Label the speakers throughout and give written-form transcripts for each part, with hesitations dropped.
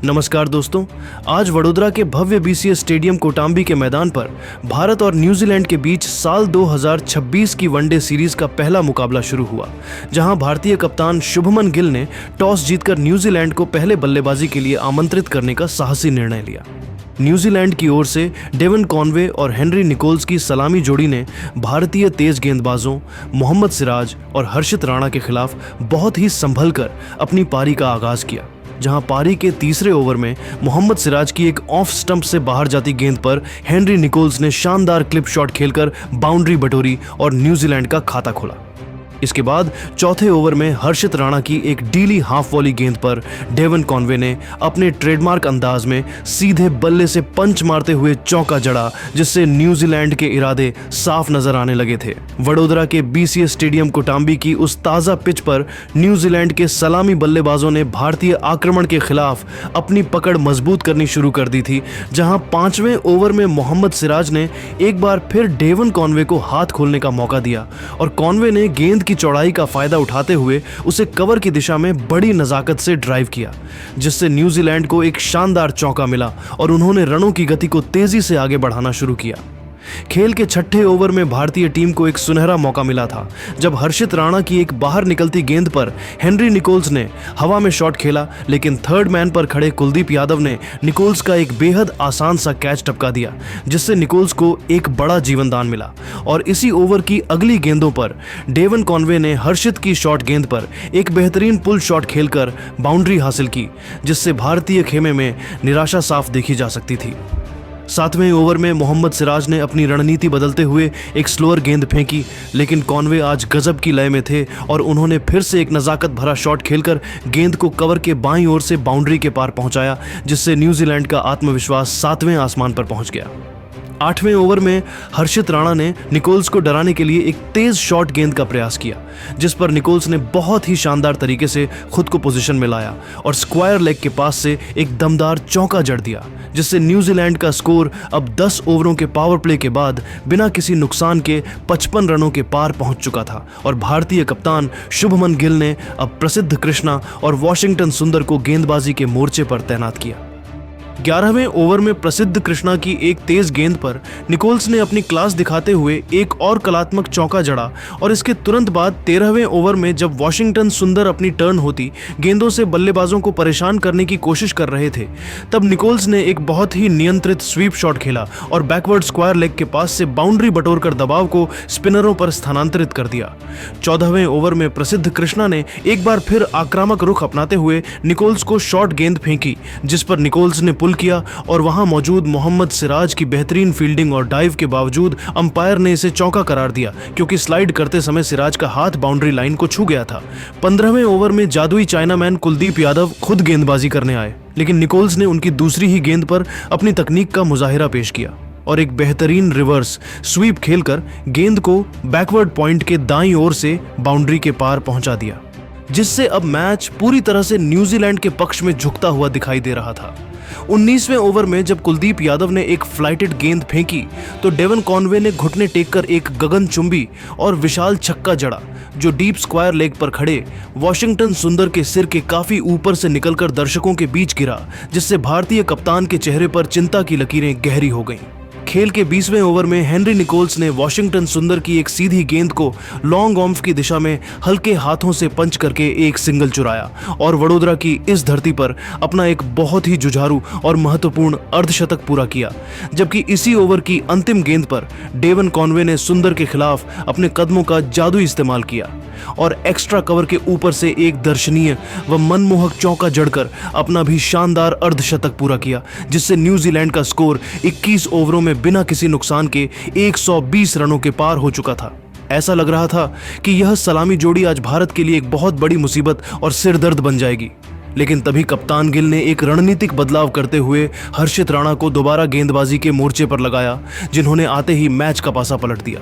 Speaker 1: नमस्कार दोस्तों, आज वडोदरा के भव्य बीसीए स्टेडियम कोटाम्बी के मैदान पर भारत और न्यूजीलैंड के बीच साल 2026 की वनडे सीरीज का पहला मुकाबला शुरू हुआ, जहां भारतीय कप्तान शुभमन गिल ने टॉस जीतकर न्यूजीलैंड को पहले बल्लेबाजी के लिए आमंत्रित करने का साहसी निर्णय लिया। न्यूजीलैंड की ओर से डेवन कॉनवे और हेनरी निकोल्स की सलामी जोड़ी ने भारतीय तेज गेंदबाजों मोहम्मद सिराज और हर्षित राणा के खिलाफ बहुत ही संभल कर अपनी पारी का आगाज किया, जहां पारी के तीसरे ओवर में मोहम्मद सिराज की एक ऑफ स्टंप से बाहर जाती गेंद पर हेनरी निकोल्स ने शानदार क्लिप शॉट खेलकर बाउंड्री बटोरी और न्यूजीलैंड का खाता खोला। इसके बाद चौथे ओवर में हर्षित राणा की एक डीली हाफ वॉली गेंद पर डेवन कॉनवे ने अपने ट्रेडमार्क अंदाज में सीधे बल्ले से पंच मारते हुए चौका जड़ा, जिससे न्यूजीलैंड के इरादे साफ नजर आने लगे थे। वडोदरा के बीसीए स्टेडियम कोटाम्बी की उस ताजा पिच पर न्यूजीलैंड के सलामी बल्लेबाजों ने भारतीय आक्रमण के खिलाफ अपनी पकड़ मजबूत करनी शुरू कर दी थी, जहां पांचवें ओवर में मोहम्मद सिराज ने एक बार फिर डेवन कॉनवे को हाथ खोलने का मौका दिया और कॉनवे ने गेंद की चौड़ाई का फायदा उठाते हुए उसे कवर की दिशा में बड़ी नजाकत से ड्राइव किया, जिससे न्यूजीलैंड को एक शानदार चौका मिला और उन्होंने रनों की गति को तेजी से आगे बढ़ाना शुरू किया। खेल के छठे ओवर में भारतीय टीम को एक सुनहरा मौका मिला था, जब हर्षित राणा की एक बाहर निकलती गेंद पर हेनरी निकोल्स ने हवा में शॉट खेला, लेकिन थर्ड मैन पर खड़े कुलदीप यादव ने निकोल्स का एक बेहद आसान सा कैच टपका दिया, जिससे निकोल्स को एक बड़ा जीवनदान मिला। और इसी ओवर की अगली गेंदों पर डेवन कॉनवे ने हर्षित की शॉट गेंद पर एक बेहतरीन पुल शॉट खेलकर बाउंड्री हासिल की, जिससे भारतीय खेमे में निराशा साफ देखी जा सकती थी। सातवें ओवर में मोहम्मद सिराज ने अपनी रणनीति बदलते हुए एक स्लोअर गेंद फेंकी, लेकिन कॉनवे आज गजब की लय में थे और उन्होंने फिर से एक नजाकत भरा शॉट खेलकर गेंद को कवर के बाईं ओर से बाउंड्री के पार पहुंचाया, जिससे न्यूजीलैंड का आत्मविश्वास सातवें आसमान पर पहुंच गया। आठवें ओवर में हर्षित राणा ने निकोल्स को डराने के लिए एक तेज शॉट गेंद का प्रयास किया, जिस पर निकोल्स ने बहुत ही शानदार तरीके से खुद को पोजीशन में लाया और स्क्वायर लेग के पास से एक दमदार चौका जड़ दिया, जिससे न्यूजीलैंड का स्कोर अब 10 ओवरों के पावर प्ले के बाद बिना किसी नुकसान के 55 रनों के पार पहुंच चुका था और भारतीय कप्तान शुभमन गिल ने अब प्रसिद्ध कृष्णा और वॉशिंगटन सुंदर को गेंदबाजी के मोर्चे पर तैनात किया। 11वें ओवर में प्रसिद्ध कृष्णा की एक तेज गेंद पर निकोल्स ने अपनी क्लास दिखाते हुए एक और कलात्मक चौका जड़ा और इसके तुरंत बाद 13वें ओवर में जब वॉशिंगटन सुंदर अपनी टर्न होती गेंदों से बल्लेबाजों को परेशान करने की कोशिश कर रहे थे, तब निकोल्स ने एक बहुत ही नियंत्रित स्वीप शॉट खेला और बैकवर्ड स्क्वायर लेग के पास से बाउंड्री बटोरकर दबाव को स्पिनरों पर स्थानांतरित कर दिया। 14वें ओवर में प्रसिद्ध कृष्णा ने एक बार फिर आक्रामक रुख अपनाते हुए निकोल्स को शॉर्ट गेंद फेंकी, जिस पर निकोल्स ने पुल किया और वहां मौजूद मोहम्मद सिराज की बेहतरीन फील्डिंग और डाइव के बावजूद अंपायर ने इसे चौका करार दिया, क्योंकि स्लाइड करते समय सिराज का हाथ बाउंड्री लाइन को छू गया था। 15वें ओवर में जादुई चाइनामैन कुलदीप यादव खुद गेंदबाजी करने आए, लेकिन निकोल्स ने उनकी दूसरी ही गेंद पर अपनी तकनीक का मुजाहिरा पेश किया और एक बेहतरीन रिवर्स स्वीप खेलकर गेंद को बैकवर्ड पॉइंट के दाईं ओर से बाउंड्री के पार पहुंचा दिया, जिससे अब मैच पूरी तरह से न्यूजीलैंड के पक्ष में झुकता हुआ दिखाई दे रहा था। 19वें ओवर में जब कुलदीप यादव ने एक फ्लाइटेड गेंद फेंकी तो डेवन कॉनवे ने घुटने टेककर एक गगनचुंबी और विशाल छक्का जड़ा, जो डीप स्क्वायर लेग पर खड़े वॉशिंगटन सुंदर के सिर के काफी ऊपर से निकलकर दर्शकों के बीच गिरा, जिससे भारतीय कप्तान के चेहरे पर चिंता की लकीरें गहरी हो गईं। खेल के 20वें ओवर में हेनरी निकोल्स ने वॉशिंगटन सुंदर की एक सीधी गेंद को लॉन्ग ऑफ की दिशा में हल्के हाथों से पंच करके एक सिंगल चुराया और वडोदरा की इस धरती पर अपना एक बहुत ही जुझारू और महत्वपूर्ण अर्धशतक पूरा किया। जबकि इसी ओवर की अंतिम गेंद पर डेवन कॉनवे ने सुंदर के खिलाफ अपने कदमों का जादू इस्तेमाल किया और एक्स्ट्रा कवर के ऊपर से एक दर्शनीय व मनमोहक चौका जड़कर अपना भी शानदार अर्धशतक पूरा किया, जिससे न्यूजीलैंड का स्कोर 21 ओवरों में बिना किसी नुकसान के 120 रनों के पार हो चुका था। ऐसा लग रहा था कि यह सलामी जोड़ी आज भारत के लिए एक बहुत बड़ी मुसीबत और सिरदर्द बन जाएगी, लेकिन तभी कप्तान गिल ने एक रणनीतिक बदलाव करते हुए हर्षित राणा को दोबारा गेंदबाजी के मोर्चे पर लगाया, जिन्होंने आते ही मैच का पासा पलट दिया।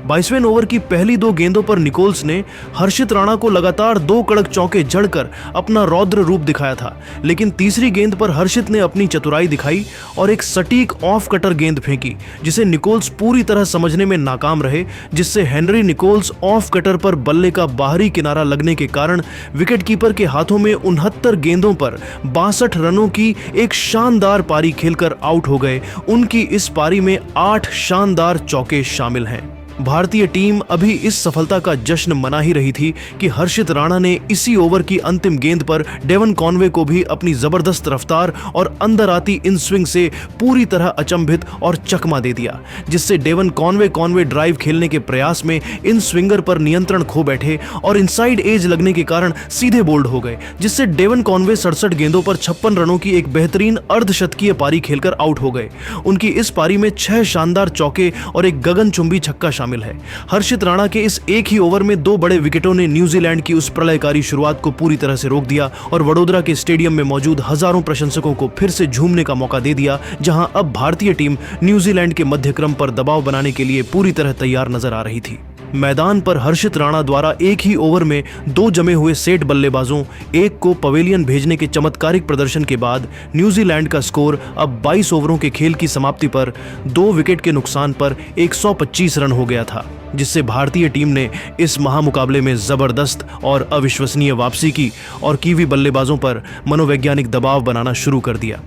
Speaker 1: 22वें ओवर की पहली 2 गेंदों पर निकोल्स ने हर्षित राणा को लगातार 2 कड़क चौके जड़कर अपना रौद्र रूप दिखाया था, लेकिन तीसरी गेंद पर हर्षित ने अपनी चतुराई दिखाई और एक सटीक ऑफ कटर गेंद फेंकी, जिसे निकोल्स पूरी तरह समझने में नाकाम रहे, जिससे हेनरी निकोल्स ऑफ कटर पर बल्ले का बाहरी किनारा लगने के कारण विकेटकीपर के हाथों में 69 गेंदों पर 62 रनों की एक शानदार पारी खेलकर आउट हो गए। उनकी इस पारी में 8 शानदार चौके शामिल हैं। भारतीय टीम अभी इस सफलता का जश्न मना ही रही थी कि हर्षित राणा ने इसी ओवर की अंतिम गेंद पर डेवन कॉनवे को भी अपनी जबरदस्त रफ्तार और अंदर आती इन स्विंग से पूरी तरह अचंभित और चकमा दे दिया, जिससे डेवन कॉनवे ड्राइव खेलने के प्रयास में इन स्विंगर पर नियंत्रण खो बैठे और इनसाइड एज लगने के कारण सीधे बोल्ड हो गए, जिससे डेवन कॉनवे 67 गेंदों पर 56 रनों की एक बेहतरीन अर्धशतकीय पारी खेलकर आउट हो गए। उनकी इस पारी में 6 शानदार चौके और एक गगनचुंबी छक्का शामिल है। हर्षित राणा के इस एक ही ओवर में 2 बड़े विकेटों ने न्यूजीलैंड की उस प्रलयकारी शुरुआत को पूरी तरह से रोक दिया और वडोदरा के स्टेडियम में मौजूद हजारों प्रशंसकों को फिर से झूमने का मौका दे दिया, जहां अब भारतीय टीम न्यूजीलैंड के मध्यक्रम पर दबाव बनाने के लिए पूरी तरह तैयार नजर आ रही थी। मैदान पर हर्षित राणा द्वारा एक ही ओवर में 2 जमे हुए सेठ बल्लेबाजों एक को पवेलियन भेजने के चमत्कारिक प्रदर्शन के बाद न्यूजीलैंड का स्कोर अब 22 ओवरों के खेल की समाप्ति पर 2 विकेट के नुकसान पर 125 रन हो गया था, जिससे भारतीय टीम ने इस महामुकाबले में जबरदस्त और अविश्वसनीय वापसी की और कीवी बल्लेबाजों पर मनोवैज्ञानिक दबाव बनाना शुरू कर दिया।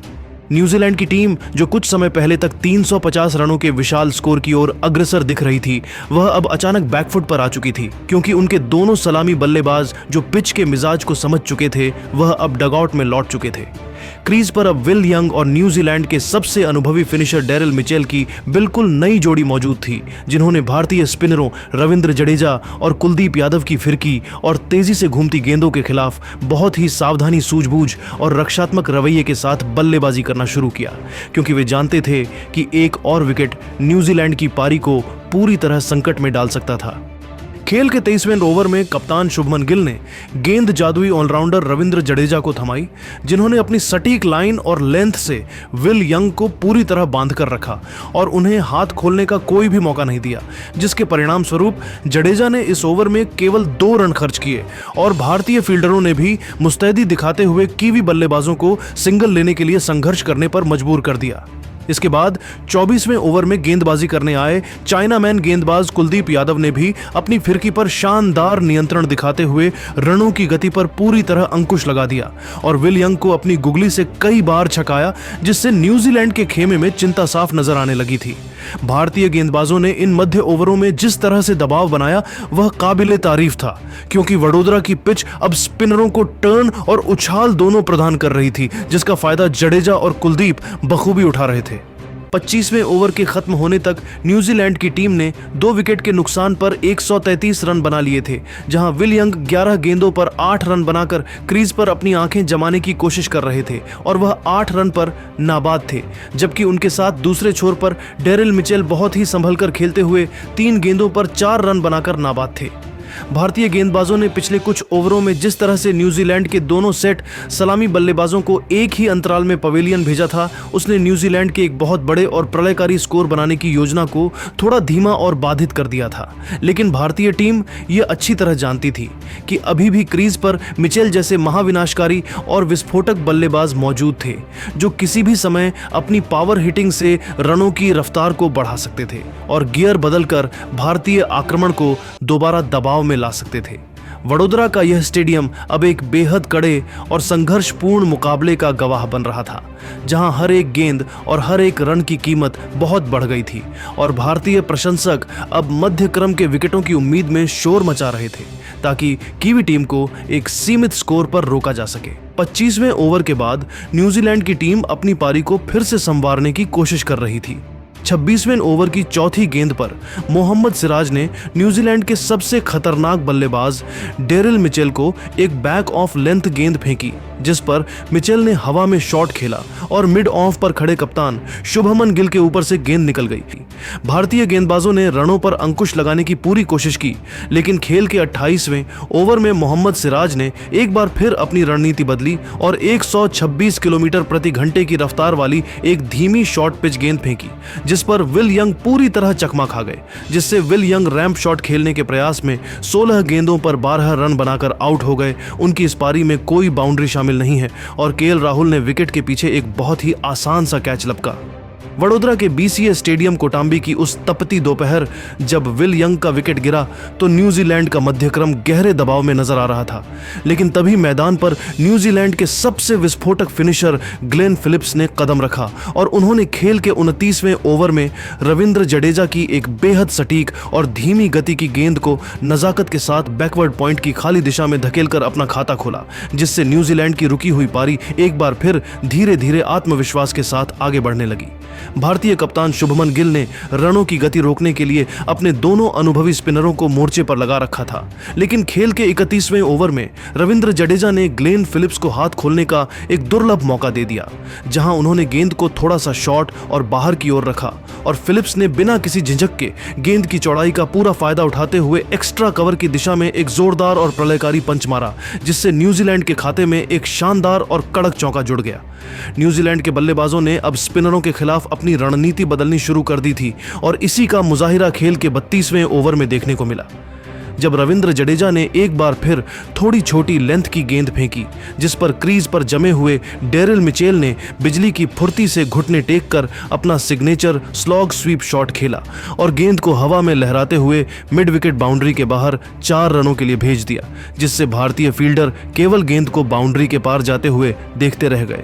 Speaker 1: न्यूजीलैंड की टीम, जो कुछ समय पहले तक 350 रनों के विशाल स्कोर की ओर अग्रसर दिख रही थी, वह अब अचानक बैकफुट पर आ चुकी थी, क्योंकि उनके दोनों सलामी बल्लेबाज जो पिच के मिजाज को समझ चुके थे, वह अब डगआउट में लौट चुके थे। क्रीज पर अब विल यंग और न्यूजीलैंड के सबसे अनुभवी फिनिशर डेरिल मिचेल की बिल्कुल नई जोड़ी मौजूद थी, जिन्होंने भारतीय स्पिनरों रविंद्र जडेजा और कुलदीप यादव की फिरकी और तेजी से घूमती गेंदों के खिलाफ बहुत ही सावधानी, सूझबूझ और रक्षात्मक रवैये के साथ बल्लेबाजी करना शुरू किया, क्योंकि वे जानते थे कि एक और विकेट न्यूजीलैंड की पारी को पूरी तरह संकट में डाल सकता था। खेल के 23वें ओवर में कप्तान शुभमन गिल ने गेंद जादुई ऑलराउंडर रविंद्र जडेजा को थमाई, जिन्होंने अपनी सटीक लाइन और लेंथ से विल यंग को पूरी तरह बांध कर रखा और उन्हें हाथ खोलने का कोई भी मौका नहीं दिया, जिसके परिणाम स्वरूप जडेजा ने इस ओवर में केवल 2 रन खर्च किए और भारतीय फील्डरों ने भी मुस्तैदी दिखाते हुए कीवी बल्लेबाजों को सिंगल लेने के लिए संघर्ष करने पर मजबूर कर दिया। इसके बाद 24वें ओवर में गेंदबाजी करने आए चाइनामैन गेंदबाज कुलदीप यादव ने भी अपनी फिरकी पर शानदार नियंत्रण दिखाते हुए रनों की गति पर पूरी तरह अंकुश लगा दिया और विल यंग को अपनी गुगली से कई बार छकाया, जिससे न्यूजीलैंड के खेमे में चिंता साफ नजर आने लगी थी। भारतीय गेंदबाजों ने इन मध्य ओवरों में जिस तरह से दबाव बनाया वह काबिले तारीफ था, क्योंकि वडोदरा की पिच अब स्पिनरों को टर्न और उछाल दोनों प्रदान कर रही थी, जिसका फायदा जडेजा और कुलदीप बखूबी उठा रहे थे। 25वें ओवर के खत्म होने तक न्यूजीलैंड की टीम ने 2 विकेट के नुकसान पर 133 रन बना लिए थे, जहां विल यंग 11 गेंदों पर 8 रन बनाकर क्रीज पर अपनी आंखें जमाने की कोशिश कर रहे थे और वह 8 रन पर नाबाद थे, जबकि उनके साथ दूसरे छोर पर डेरिल मिचेल बहुत ही संभलकर खेलते हुए 3 गेंदों पर 4 रन बनाकर नाबाद थे। भारतीय गेंदबाजों ने पिछले कुछ ओवरों में जिस तरह से न्यूजीलैंड के दोनों सेट सलामी बल्लेबाजों को एक ही अंतराल में पवेलियन भेजा था, उसने न्यूजीलैंड के एक बहुत बड़े और प्रलयकारी स्कोर बनाने की योजना को थोड़ा धीमा और बाधित कर दिया था। लेकिन भारतीय टीम यह अच्छी तरह जानती थी कि अभी भी क्रीज पर मिचेल जैसे महाविनाशकारी और विस्फोटक बल्लेबाज मौजूद थे, जो किसी भी समय अपनी पावर हिटिंग से रनों की रफ्तार को बढ़ा सकते थे और गियर बदलकर भारतीय आक्रमण को दोबारा दबाव में ला सकते थे। वडोदरा का यह स्टेडियम अब एक बेहद कड़े और संघर्षपूर्ण मुकाबले का गवाह बन रहा था, जहां हर एक गेंद और हर एक रन की कीमत बहुत बढ़ गई थी और भारतीय प्रशंसक अब मध्य क्रम के विकेटों की उम्मीद में शोर मचा रहे थे, ताकि कीवी टीम को एक सीमित स्कोर पर रोका जा सके। 25वें ओवर के बाद न्यूजीलैंड की टीम अपनी पारी को फिर से संवारने की कोशिश कर रही थी। 26वें ओवर की चौथी गेंद पर मोहम्मद सिराज ने न्यूजीलैंड के सबसे खतरनाक बल्लेबाज डेरिल मिचेल को एक बैक ऑफ लेंथ गेंद फेंकी, जिस पर मिचेल ने हवा में शॉट खेला और मिड ऑफ पर खड़े कप्तान शुभमन गिल के ऊपर से गेंद निकल गई। भारतीय गेंदबाजों ने रनों पर अंकुश लगाने की पूरी कोशिश की, लेकिन खेल के 28वें ओवर में मोहम्मद सिराज ने एक बार फिर अपनी रणनीति बदली और 126 किलोमीटर प्रति घंटे की रफ्तार वाली एक धीमी शॉर्ट पिच गेंद फेंकी, जिस पर विल यंग पूरी तरह चकमा खा गए, जिससे विल यंग रैंप शॉट खेलने के प्रयास में 16 गेंदों पर 12 रन बनाकर आउट हो गए। उनकी इस पारी में कोई बाउंड्री शामिल नहीं है और केएल राहुल ने विकेट के पीछे एक बहुत ही आसान सा कैच लपका। वडोदरा के बीसीए स्टेडियम कोटांबी की उस तपती दोपहर जब विल यंग का विकेट गिरा तो न्यूजीलैंड का मध्यक्रम गहरे दबाव में नजर आ रहा था, लेकिन तभी मैदान पर न्यूजीलैंड के सबसे विस्फोटक फिनिशर ग्लेन फिलिप्स ने कदम रखा और उन्होंने खेल के 29वें ओवर में रविंद्र जडेजा की एक बेहद सटीक और धीमी गति की गेंद को नजाकत के साथ बैकवर्ड पॉइंट की खाली दिशा में धकेलकर अपना खाता खोला, जिससे न्यूजीलैंड की रुकी हुई पारी एक बार फिर धीरे धीरे आत्मविश्वास के साथ आगे बढ़ने लगी। भारतीय कप्तान शुभमन गिल ने रनों की गति रोकने के लिए अपने दोनों अनुभवी स्पिनरों को मोर्चे पर लगा रखा था, लेकिन खेल के 31वें ओवर में रविंद्र जडेजा ने ग्लेन फिलिप्स को हाथ खोलने का एक दुर्लभ मौका दे दिया, जहां उन्होंने गेंद को थोड़ा सा शॉर्ट और बाहर की ओर रखा और फिलिप्स ने बिना किसी झिझक के गेंद की चौड़ाई का पूरा फायदा उठाते हुए एक्स्ट्रा कवर की दिशा में एक जोरदार और प्रलयकारी पंच मारा, जिससे न्यूजीलैंड के खाते में एक शानदार और कड़क चौका जुड़ गया। न्यूजीलैंड के बल्लेबाजों ने अब स्पिनरों के खिलाफ अपनी रणनीति बदलनी शुरू कर दी थी और इसी का मुजाहिरा खेल के 32वें ओवर में देखने को मिला, जब रविंद्र जडेजा ने एक बार फिर थोड़ी छोटी लेंथ की गेंद फेंकी, जिस पर क्रीज पर जमे हुए डेरिल मिचेल ने बिजली की फुर्ती से घुटने टेक कर अपना सिग्नेचर स्लॉग स्वीप शॉट खेला और गेंद को हवा में लहराते हुए मिड विकेट बाउंड्री के बाहर 4 रनों के लिए भेज दिया, जिससे भारतीय फील्डर केवल गेंद को बाउंड्री के पार जाते हुए देखते रह गए।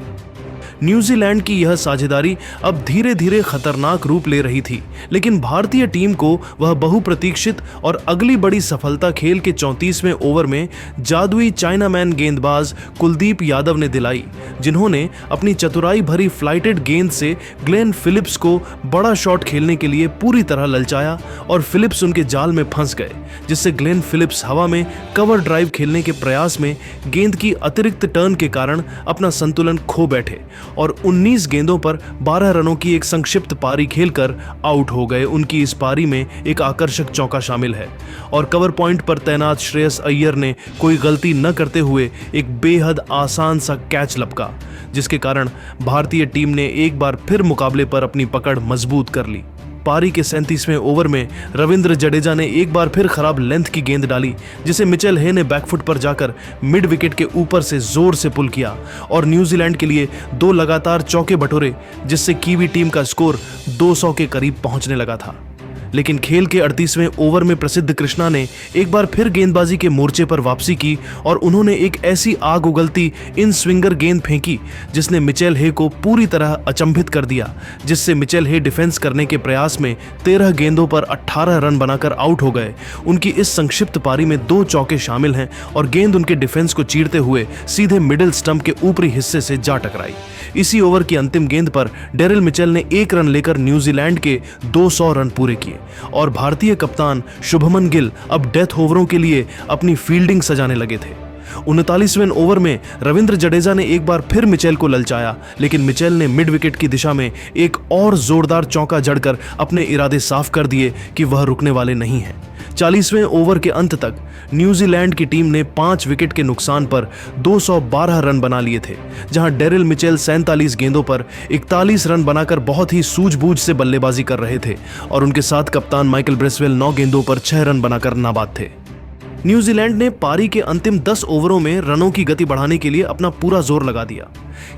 Speaker 1: न्यूजीलैंड की यह साझेदारी अब धीरे धीरे खतरनाक रूप ले रही थी, लेकिन भारतीय टीम को वह बहुप्रतीक्षित और अगली बड़ी सफलता खेल के 34वें ओवर में जादुई चाइनामैन गेंदबाज कुलदीप यादव ने दिलाई, जिन्होंने अपनी चतुराई भरी फ्लाइटेड गेंद से ग्लेन फिलिप्स को बड़ा शॉट खेलने के लिए पूरी तरह ललचाया और फिलिप्स उनके जाल में फंस गए, जिससे ग्लेन फिलिप्स हवा में कवर ड्राइव खेलने के प्रयास में गेंद की अतिरिक्त टर्न के कारण अपना संतुलन खो बैठे और 19 गेंदों पर 12 रनों की एक संक्षिप्त पारी खेलकर आउट हो गए। उनकी इस पारी में एक आकर्षक चौका शामिल है और कवर पॉइंट पर तैनात श्रेयस अय्यर ने कोई गलती न करते हुए एक बेहद आसान सा कैच लपका, जिसके कारण भारतीय टीम ने एक बार फिर मुकाबले पर अपनी पकड़ मजबूत कर ली। पारी के 37वें ओवर में रविंद्र जडेजा ने एक बार फिर खराब लेंथ की गेंद डाली, जिसे मिचेल हे ने बैकफुट पर जाकर मिड विकेट के ऊपर से जोर से पुल किया और न्यूजीलैंड के लिए 2 लगातार चौके बटोरे, जिससे कीवी टीम का स्कोर 200 के करीब पहुंचने लगा था। लेकिन खेल के 38वें ओवर में प्रसिद्ध कृष्णा ने एक बार फिर गेंदबाजी के मोर्चे पर वापसी की और उन्होंने एक ऐसी आग उगलती इन स्विंगर गेंद फेंकी जिसने मिचेल हे को पूरी तरह अचंभित कर दिया, जिससे मिचेल हे डिफेंस करने के प्रयास में 13 गेंदों पर 18 रन बनाकर आउट हो गए। उनकी इस संक्षिप्त पारी में 2 चौके शामिल हैं और गेंद उनके डिफेंस को चीरते हुए सीधे मिडिल स्टंप के ऊपरी हिस्से से जा टकराई। इसी ओवर की अंतिम गेंद पर डेरिल मिचेल ने 1 रन लेकर न्यूजीलैंड के 200 रन पूरे किए और भारतीय कप्तान शुभमन गिल अब डेथ ओवरों के लिए अपनी फील्डिंग सजाने लगे थे। 39वें ओवर में रविंद्र जडेजा ने एक बार फिर मिचेल को ललचाया, लेकिन मिचेल ने मिड विकेट की दिशा में एक और जोरदार चौका जड़कर अपने इरादे साफ कर दिए कि वह रुकने वाले नहीं हैं। 40वें ओवर के अंत तक न्यूजीलैंड की टीम ने 5 विकेट के नुकसान पर 212 रन बना लिए थे, जहां डेरिल मिचेल 47 गेंदों पर 41 रन बनाकर बहुत ही सूझबूझ से बल्लेबाजी कर रहे थे और उनके साथ कप्तान माइकल ब्रेसवेल 9 गेंदों पर 6 रन बनाकर नाबाद थे। न्यूजीलैंड ने पारी के अंतिम 10 ओवरों में रनों की गति बढ़ाने के लिए अपना पूरा जोर लगा दिया।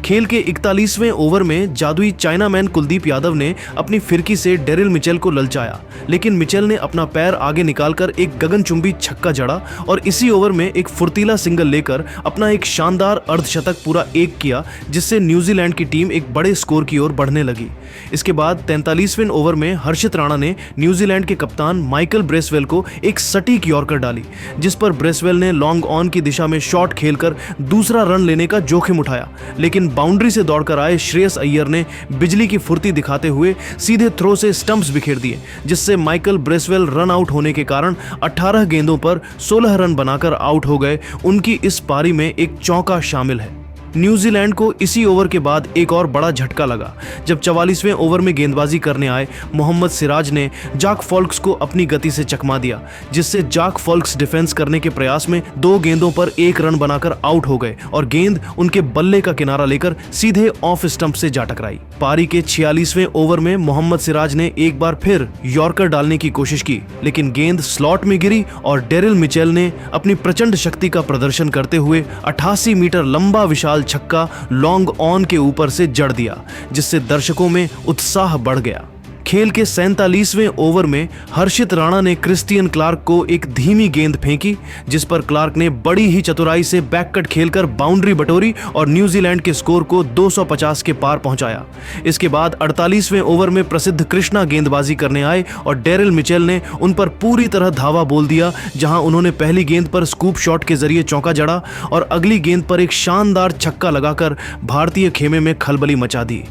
Speaker 1: खेल के 41वें ओवर में जादुई चाइनामैन कुलदीप यादव ने अपनी फिरकी से डेरिल मिचेल को ललचाया, लेकिन मिचेल ने अपना पैर आगे निकालकर एक गगनचुंबी छक्का जड़ा और इसी ओवर में एक फुर्तीला सिंगल लेकर अपना एक शानदार अर्धशतक पूरा एक किया, जिससे न्यूजीलैंड की टीम एक बड़े स्कोर की ओर बढ़ने लगी। इसके बाद 43वें ओवर में हर्षित राणा ने न्यूजीलैंड के कप्तान माइकल ब्रेसवेल को एक सटीक यॉर्कर डाली, जिस पर ब्रेसवेल ने लॉन्ग ऑन की दिशा में शॉट खेलकर दूसरा रन लेने का जोखिम उठाया, लेकिन बाउंड्री से दौड़कर आए श्रेयस अय्यर ने बिजली की फुर्ती दिखाते हुए सीधे थ्रो से स्टंप्स बिखेर दिए, जिससे माइकल ब्रेसवेल रन आउट होने के कारण 18 गेंदों पर 16 रन बनाकर आउट हो गए। उनकी इस पारी में एक चौका शामिल है। न्यूजीलैंड को इसी ओवर के बाद एक और बड़ा झटका लगा जब 44वें ओवर में गेंदबाजी करने आए मोहम्मद सिराज ने जाक फॉल्क्स को अपनी गति से चकमा दिया, जिससे जाक फॉल्क्स डिफेंस करने के प्रयास में 2 गेंदों पर 1 रन बनाकर आउट हो गए और गेंद उनके बल्ले का किनारा लेकर सीधे ऑफ स्टंप से जा टकराई। पारी के 46वें ओवर में मोहम्मद सिराज ने एक बार फिर यॉर्कर डालने की कोशिश की, लेकिन गेंद स्लॉट में गिरी और डेरिल मिचेल ने अपनी प्रचंड शक्ति का प्रदर्शन करते हुए 88 मीटर लंबा विशाल छक्का लॉन्ग ऑन के ऊपर से जड़ दिया, जिससे दर्शकों में उत्साह बढ़ गया। खेल के 47वें ओवर में हर्षित राणा ने क्रिस्टियन क्लार्क को एक धीमी गेंद फेंकी, जिस पर क्लार्क ने बड़ी ही चतुराई से बैककट खेलकर बाउंड्री बटोरी और न्यूजीलैंड के स्कोर को 250 के पार पहुंचाया। इसके बाद 48वें ओवर में प्रसिद्ध कृष्णा गेंदबाजी करने आए और डेरिल मिचेल ने उन पर पूरी तरह धावा बोल दिया, जहां उन्होंने पहली गेंद पर स्कूप शॉट के जरिए चौका जड़ा और अगली गेंद पर एक शानदार छक्का लगाकर भारतीय खेमे में खलबली मचा दी।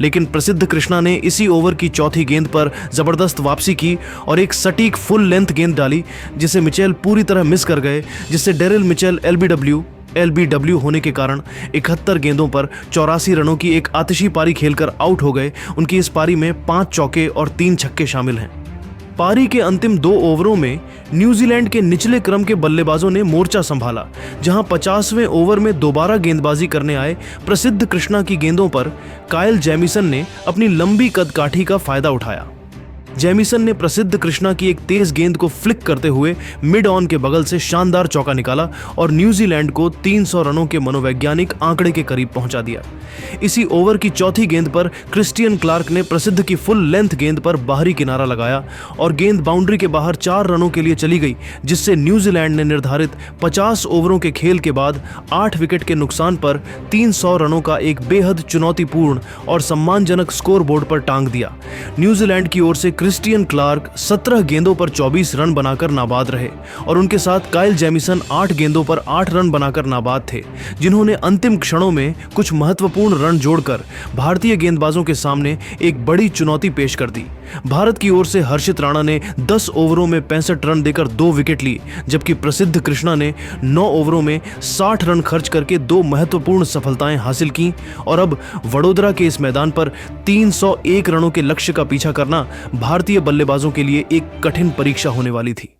Speaker 1: लेकिन प्रसिद्ध कृष्णा ने इसी ओवर की चौथी गेंद पर जबरदस्त वापसी की और एक सटीक फुल लेंथ गेंद डाली, जिसे मिचेल पूरी तरह मिस कर गए, जिससे डेरिल मिचेल एलबीडब्ल्यू होने के कारण 71 गेंदों पर 84 रनों की एक आतिशी पारी खेलकर आउट हो गए। उनकी इस पारी में 5 चौके और 3 छक्के शामिल हैं। पारी के अंतिम 2 ओवरों में न्यूजीलैंड के निचले क्रम के बल्लेबाजों ने मोर्चा संभाला, जहां 50वें ओवर में दोबारा गेंदबाजी करने आए प्रसिद्ध कृष्णा की गेंदों पर काइल जेमिसन ने अपनी लंबी कदकाठी का फायदा उठाया। जेमिसन ने प्रसिद्ध कृष्णा की एक तेज गेंद को फ्लिक करते हुए मिड ऑन के बगल से शानदार चौका निकाला और न्यूजीलैंड को 300 रनों के मनोवैज्ञानिक आंकड़े के करीब पहुंचा दिया। इसी ओवर की चौथी गेंद पर क्रिस्टियन क्लार्क ने प्रसिद्ध की फुल लेंथ गेंद पर बाहरी किनारा लगाया और गेंद बाउंड्री के बाहर 4 रनों के लिए चली गई, जिससे न्यूजीलैंड ने निर्धारित 50 ओवरों के खेल के बाद 8 विकेट के नुकसान पर 300 रनों का एक बेहद चुनौतीपूर्ण और सम्मानजनक स्कोर बोर्ड पर टांग दिया। न्यूजीलैंड की ओर से क्रिस्टियन क्लार्क 17 गेंदों पर 24 रन बनाकर नाबाद रहे और उनके साथ काइल जेमिसन 8 गेंदों पर 8 रन बनाकर नाबाद थे, जिन्होंने अंतिम क्षणों में कुछ महत्वपूर्ण रन जोड़कर भारतीय गेंदबाजों के सामने एक बड़ी चुनौती पेश कर दी। भारत की ओर से हर्षित राणा ने 10 ओवरों में 65 रन देकर 2 विकेट ली, जबकि प्रसिद्ध कृष्णा ने 9 ओवरों में 60 रन खर्च करके 2 महत्वपूर्ण सफलताएं हासिल की और अब वडोदरा के इस मैदान पर 301 रनों के लक्ष्य का पीछा करना भारतीय बल्लेबाजों के लिए एक कठिन परीक्षा होने वाली थी।